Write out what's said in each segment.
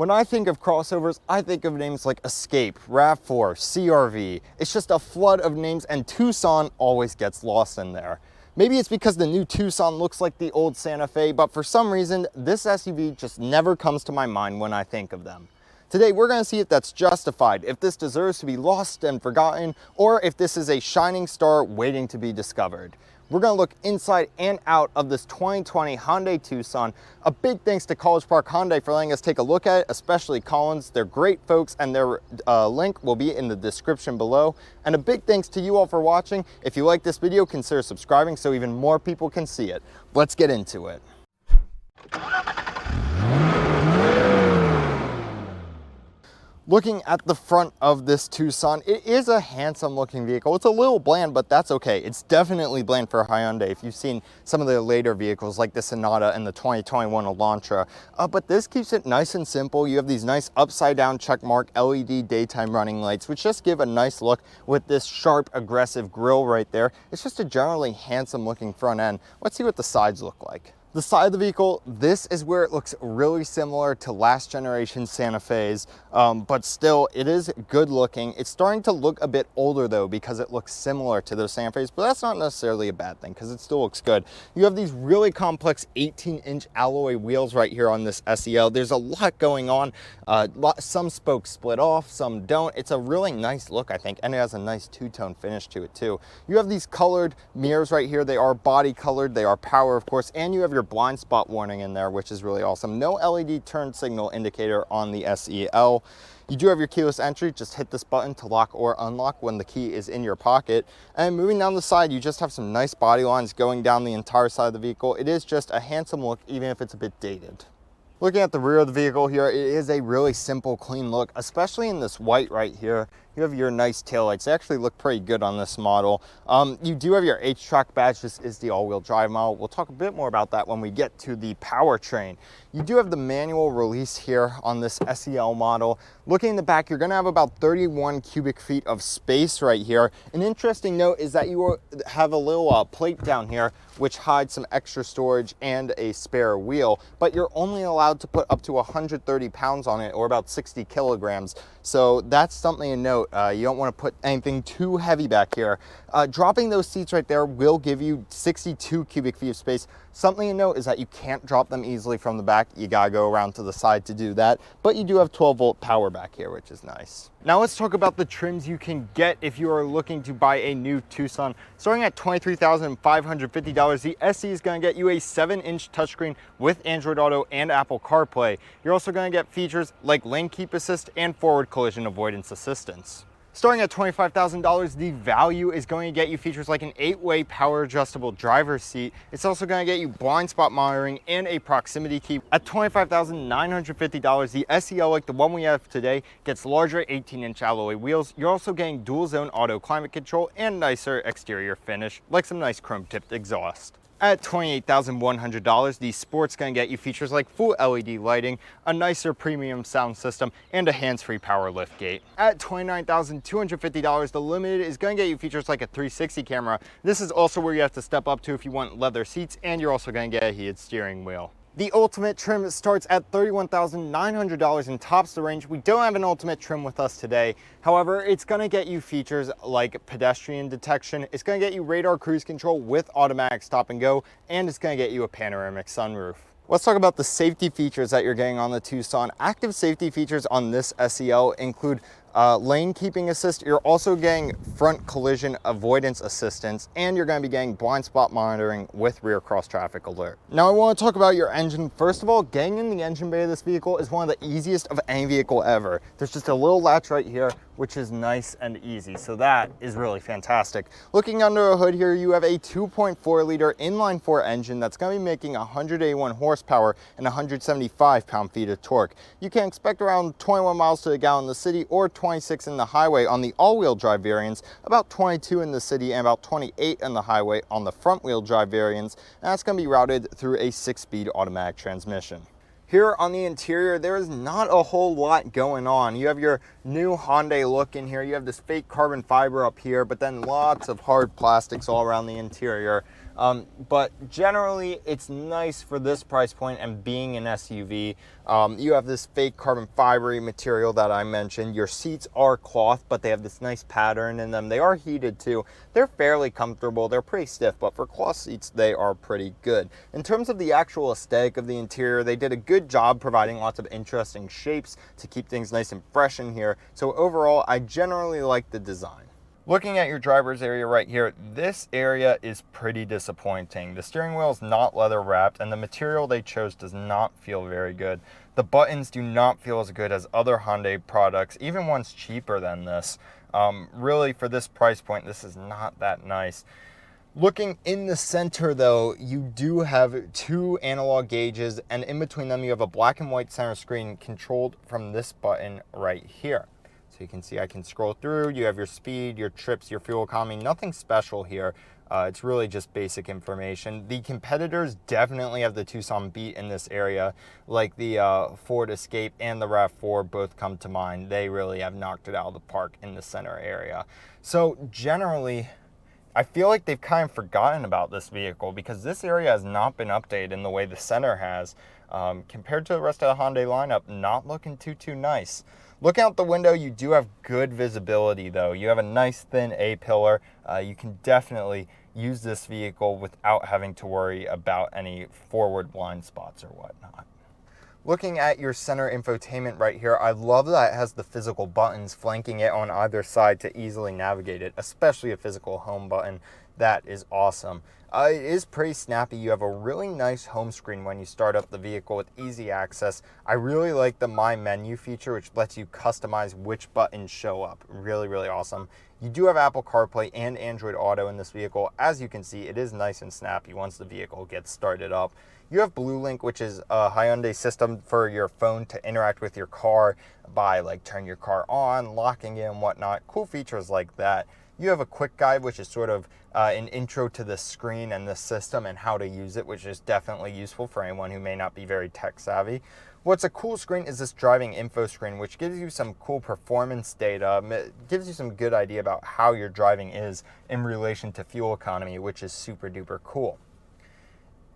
When I think of crossovers, I think of names like Escape, RAV4, CR-V. It's just a flood of names, and Tucson always gets lost in there. Maybe it's because the new Tucson looks like the old Santa Fe, but for some reason, this SUV just never comes to my mind when I think of them. Today, we're going to see if that's justified, if this deserves to be lost and forgotten, or if this is a shining star waiting to be discovered. We're going to look inside and out of this 2020 Hyundai Tucson. A big thanks to College Park Hyundai for letting us take a look at it, especially Collins. They're great folks, and their link will be in the description below. And a big thanks to you all for watching. If you like this video, consider subscribing so even more people can see it. Let's get into it. Looking at the front of this Tucson, it is a handsome looking vehicle. It's a little bland, but that's okay. It's definitely bland for a Hyundai if you've seen some of the later vehicles like the Sonata and the 2021 Elantra. But this keeps it nice and simple. You have these nice upside down checkmark LED daytime running lights, which just give a nice look with this sharp, aggressive grille right there. It's just a generally handsome looking front end. Let's see what the sides look like. The side of the vehicle, this is where it looks really similar to last generation Santa Fe's, but still it is good looking. It's starting to look a bit older though because it looks similar to those Santa Fe's, but that's not necessarily a bad thing because it still looks good. You have these really complex 18-inch alloy wheels right here on this SEL. There's a lot going on. Some spokes split off, some don't. It's a really nice look, I think, and it has a nice two-tone finish to it too. You have these colored mirrors right here. They are body colored, they are power of course, and you have your blind spot warning in there, which is really awesome. No LED turn signal indicator on the SEL. You do have your keyless entry. Just hit this button to lock or unlock when the key is in your pocket. And moving down the side, you just have some nice body lines going down the entire side of the vehicle. It is just a handsome look, even if it's a bit dated. Looking at the rear of the vehicle here, it is a really simple, clean look, especially in this white right here. You have your nice taillights. They actually look pretty good on this model. You do have your H-Track badge. This is the all-wheel drive model. We'll talk a bit more about that when we get to the powertrain. You do have the manual release here on this SEL model. Looking in the back, you're going to have about 31 cubic feet of space right here. An interesting note is that you will have a little plate down here which hides some extra storage and a spare wheel, but you're only allowed to put up to 130 pounds on it, or about 60 kilograms. So that's something to note. You don't want to put anything too heavy back here. Dropping those seats right there will give you 62 cubic feet of space. Something to note is that you can't drop them easily from the back. You gotta go around to the side to do that, but you do have 12-volt power back here, which is nice. Now let's talk about the trims you can get if you are looking to buy a new Tucson. Starting at $23,550, the SE is gonna get you a 7-inch touchscreen with Android Auto and Apple CarPlay. You're also gonna get features like lane keep assist and forward collision avoidance assistance. Starting at $25,000, the value is going to get you features like an 8-way power adjustable driver's seat. It's also going to get you blind spot monitoring and a proximity key. At $25,950, the SEL, like the one we have today, gets larger 18-inch alloy wheels. You're also getting dual zone auto climate control and nicer exterior finish, like some nice chrome tipped exhaust. At $28,100, the Sport's going to get you features like full LED lighting, a nicer premium sound system, and a hands-free power liftgate. At $29,250, the Limited is going to get you features like a 360 camera. This is also where you have to step up to if you want leather seats, and you're also going to get a heated steering wheel. The Ultimate trim starts at $31,900 and tops the range. We don't have an Ultimate trim with us today. However, it's going to get you features like pedestrian detection. It's going to get you radar cruise control with automatic stop and go, and it's going to get you a panoramic sunroof. Let's talk about the safety features that you're getting on the Tucson. Active safety features on this SEL include lane keeping assist. You're also getting front collision avoidance assistance, and you're going to be getting blind spot monitoring with rear cross traffic alert. Now I want to talk about your engine. First of all, getting in the engine bay of this vehicle is one of the easiest of any vehicle ever. There's just a little latch right here, which is nice and easy. So that is really fantastic. Looking under a hood here, you have a 2.4 liter inline 4 engine that's going to be making 181 horsepower and 175 pound-feet of torque. You can expect around 21 miles to the gallon in the city, or 26 in the highway on the all-wheel drive variants, about 22 in the city, and about 28 in the highway on the front-wheel drive variants, and that's going to be routed through a 6-speed automatic transmission. Here on the interior, there is not a whole lot going on. You have your new Hyundai look in here. You have this fake carbon fiber up here, but then lots of hard plastics all around the interior. But generally it's nice for this price point and being an SUV. You have this fake carbon fibery material that I mentioned. Your seats are cloth, but they have this nice pattern in them. They are heated too. They're fairly comfortable. They're pretty stiff, but for cloth seats, they are pretty good. In terms of the actual aesthetic of the interior, they did a good job providing lots of interesting shapes to keep things nice and fresh in here. So overall, I generally like the design. Looking at your driver's area right here, this area is pretty disappointing. The steering wheel is not leather wrapped and the material they chose does not feel very good. The buttons do not feel as good as other Hyundai products, even ones cheaper than this. Really, for this price point, this is not that nice. Looking in the center though, you do have two analog gauges, and in between them you have a black and white center screen controlled from this button right here. So you can see I can scroll through, you have your speed, your trips, your fuel economy, nothing special here. It's really just basic information. The competitors definitely have the Tucson beat in this area, like the Ford Escape and the RAV4 both come to mind. They really have knocked it out of the park in the center area. So generally, I feel like they've kind of forgotten about this vehicle because this area has not been updated in the way the center has. Compared to the rest of the Hyundai lineup, not looking too nice. Looking out the window, you do have good visibility though. You have a nice thin A-pillar. You can definitely use this vehicle without having to worry about any forward blind spots or whatnot. Looking at your center infotainment right here, I love that it has the physical buttons flanking it on either side to easily navigate it, especially a physical home button. That is awesome. It is pretty snappy. You have a really nice home screen when you start up the vehicle with easy access. I really like the My Menu feature, which lets you customize which buttons show up. Really awesome. You do have Apple CarPlay and Android Auto in this vehicle. As you can see, it is nice and snappy once the vehicle gets started up. You have BlueLink, which is a Hyundai system for your phone to interact with your car by like turning your car on, locking it and whatnot. Cool features like that. You have a quick guide, which is sort of an intro to the screen and the system and how to use it, which is definitely useful for anyone who may not be very tech savvy. What's a cool screen is this driving info screen, which gives you some cool performance data. It gives you some good idea about how your driving is in relation to fuel economy, which is super duper cool.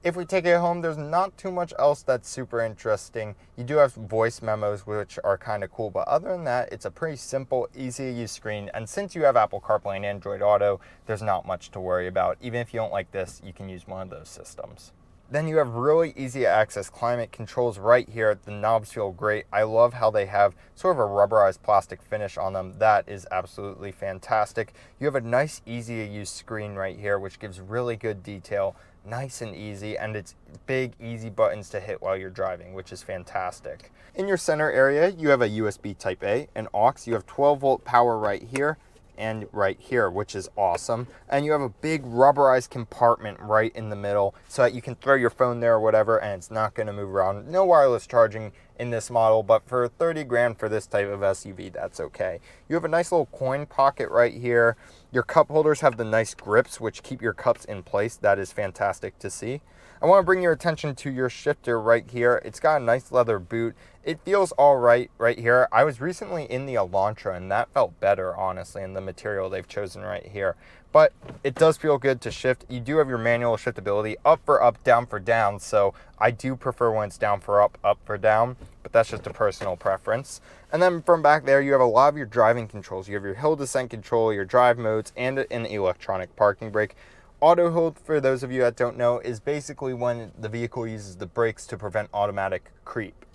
If we take it home, there's not too much else that's super interesting. You do have voice memos, which are kind of cool, but other than that, it's a pretty simple, easy to use screen. And since you have Apple CarPlay and Android Auto, there's not much to worry about. Even if you don't like this, you can use one of those systems. Then you have really easy to access climate controls right here. The knobs feel great. I love how they have sort of a rubberized plastic finish on them. That is absolutely fantastic. You have a nice, easy to use screen right here, which gives really good detail. Nice and easy, and it's big, easy buttons to hit while you're driving, which is fantastic. In your center area, you have a USB Type A, an aux. You have 12-volt power right here and right here, which is awesome. And you have a big rubberized compartment right in the middle so that you can throw your phone there or whatever and it's not going to move around. No wireless charging in this model, but for 30 grand for this type of SUV, that's okay. You have a nice little coin pocket right here. Your cup holders have the nice grips, which keep your cups in place. That is fantastic to see. I want to bring your attention to your shifter right here. It's got a nice leather boot. It feels all right here. I was recently in the Elantra and that felt better, honestly, in the material they've chosen right here. But it does feel good to shift. You do have your manual shiftability, up for up, down for down. So I do prefer when it's down for up for down, but that's just a personal preference. And then from back there, you have a lot of your driving controls. You have your hill descent control, your drive modes, and an electronic parking brake. Auto hold, for those of you that don't know, is basically when the vehicle uses the brakes to prevent automatic creep.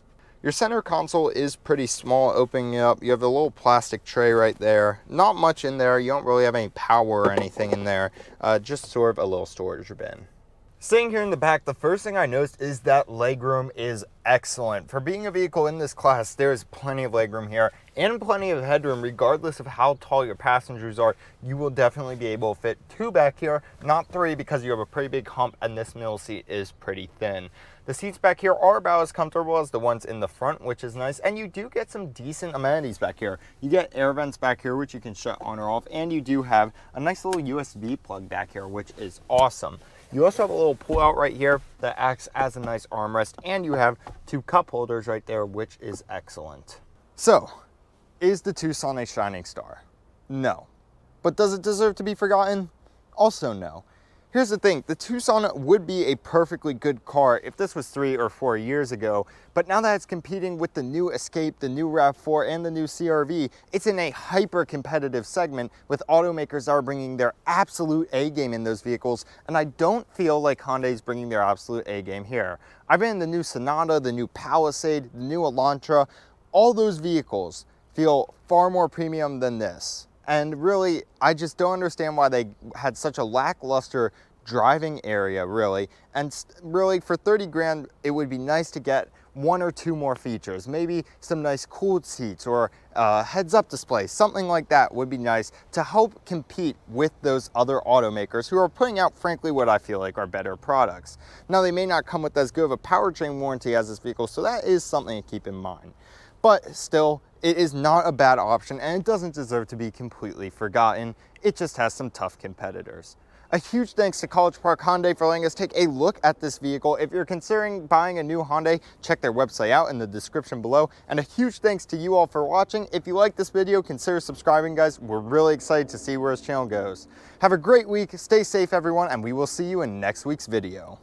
Your center console is pretty small. Opening it up, you have a little plastic tray right there. Not much in there. You don't really have any power or anything in there. Just sort of a little storage bin. Sitting here in the back, the first thing I noticed is that legroom is excellent. For being a vehicle in this class, there is plenty of legroom here and plenty of headroom. Regardless of how tall your passengers are, you will definitely be able to fit 2 back here, not 3, because you have a pretty big hump and this middle seat is pretty thin. The seats back here are about as comfortable as the ones in the front, which is nice, and you do get some decent amenities back here. You get air vents back here, which you can shut on or off, and you do have a nice little USB plug back here, which is awesome. You also have a little pull out right here that acts as a nice armrest, and you have 2 cup holders right there, which is excellent. So, is the Tucson a shining star? No. But does it deserve to be forgotten? Also no. Here's the thing, the Tucson would be a perfectly good car if this was 3 or 4 years ago, but now that it's competing with the new Escape, the new RAV4, and the new CR-V, it's in a hyper-competitive segment with automakers that are bringing their absolute A-game in those vehicles, and I don't feel like Hyundai's bringing their absolute A-game here. I've been in the new Sonata, the new Palisade, the new Elantra. All those vehicles feel far more premium than this. And really, I just don't understand why they had such a lackluster driving area, really. And really, for 30 grand, it would be nice to get 1 or 2 more features. Maybe some nice cooled seats or heads-up display, something like that would be nice to help compete with those other automakers who are putting out, frankly, what I feel like are better products. Now, they may not come with as good of a powertrain warranty as this vehicle, so that is something to keep in mind. But still, it is not a bad option and it doesn't deserve to be completely forgotten. It just has some tough competitors. A huge thanks to College Park Hyundai for letting us take a look at this vehicle. If you're considering buying a new Hyundai, check their website out in the description below. And a huge thanks to you all for watching. If you like this video, consider subscribing, guys. We're really excited to see where this channel goes. Have a great week, stay safe everyone, and we will see you in next week's video.